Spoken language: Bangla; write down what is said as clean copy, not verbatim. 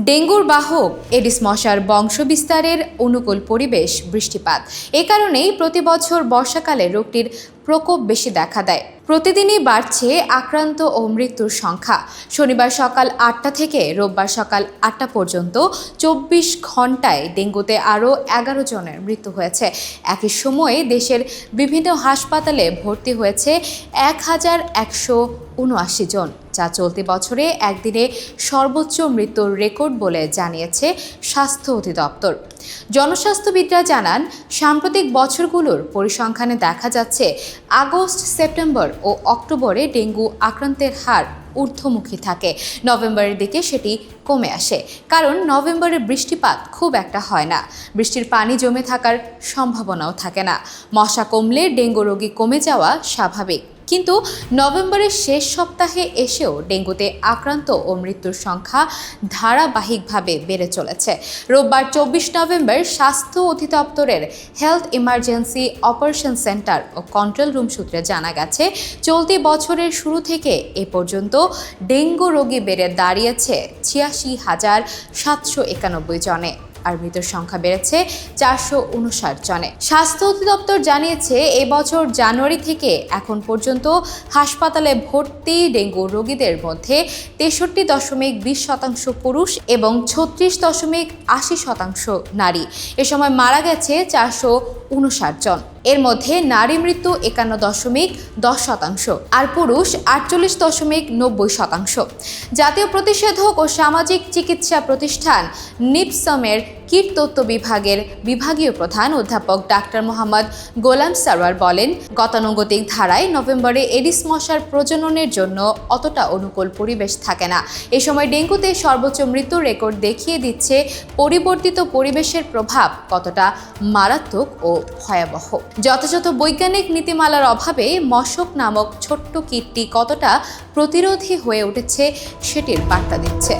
ডেঙ্গুর বাহক এডিস মশার বংশবিস্তারের অনুকূল পরিবেশ বৃষ্টিপাত এ কারণেই প্রতি বছর বর্ষাকালে রোগটির প্রকোপ বেশি দেখা দেয়। প্রতিদিনই বাড়ছে আক্রান্ত ও মৃত্যুর সংখ্যা। শনিবার সকাল ৮টা থেকে রোববার সকাল ৮টা পর্যন্ত ২৪ ঘন্টায় ডেঙ্গুতে আরও ১১ জনের মৃত্যু হয়েছে। একই সময়ে দেশের বিভিন্ন হাসপাতালে ভর্তি হয়েছে ১,১৭৯ জন, যা চলতি বছরে একদিনে সর্বোচ্চ মৃত্যুর রেকর্ড বলে জানিয়েছে স্বাস্থ্য অধিদপ্তর। জনস্বাস্থ্যবিদরা জানান, সাম্প্রতিক বছরগুলোর পরিসংখ্যানে দেখা যাচ্ছে আগস্ট, সেপ্টেম্বর ও অক্টোবরে ডেঙ্গু আক্রান্তের হার ঊর্ধ্বমুখী থাকে। নভেম্বরের দিকে সেটি কমে আসে, কারণ নভেম্বরে বৃষ্টিপাত খুব একটা হয় না, বৃষ্টির পানি জমে থাকার সম্ভাবনাও থাকে না। মশা কমলে ডেঙ্গু রোগী কমে যাওয়া স্বাভাবিক, কিন্তু নভেম্বরের শেষ সপ্তাহে এসেও ডেঙ্গুতে আক্রান্ত ও মৃত্যুর সংখ্যা ধারাবাহিকভাবে বেড়ে চলেছে। রোববার ২৪ নভেম্বর স্বাস্থ্য অধিদপ্তরের হেলথ ইমার্জেন্সি অপারেশন সেন্টার ও কন্ট্রোল রুম সূত্রে জানা গেছে, চলতি বছরের শুরু থেকে এ পর্যন্ত ডেঙ্গু রোগী বেড়ে দাঁড়িয়েছে ৮৬,৭৯১ জনে, আর মৃতের সংখ্যা বেড়েছে ৪৫৯ জনে। স্বাস্থ্য অধিদপ্তর জানিয়েছে, এবছর জানুয়ারি থেকে এখন পর্যন্ত হাসপাতালে ভর্তি ডেঙ্গু রোগীদের মধ্যে ৬৩.২০% পুরুষ এবং ৩৬.৮০% নারী। এ সময় মারা গেছে ৪৫৯ জন। এর মধ্যে নারী মৃত্যু ৫১.১০% আর পুরুষ ৪৮.৯০%। জাতীয় প্রতিষেধক ও সামাজিক চিকিৎসা প্রতিষ্ঠান নিপসমের কীটতত্ত্ব বিভাগের বিভাগীয় প্রধান অধ্যাপক ডাক্তার মোহাম্মদ গোলাম সারোয়ার বলেন, গতানুগতিক ধারায় নভেম্বরে এডিস মশার প্রজননের জন্য অতটা অনুকূল পরিবেশ থাকে না। এ সময় ডেঙ্গুতে সর্বোচ্চ মৃত্যুর রেকর্ড দেখিয়ে দিচ্ছে পরিবর্তিত পরিবেশের প্রভাব কতটা মারাত্মক ও ভয়াবহ। যথাযথ বৈজ্ঞানিক নীতিমালার অভাবে মশক নামক ছোট্ট কীটটি কতটা প্রতিরোধী হয়ে উঠেছে সেটির বার্তা দিচ্ছে।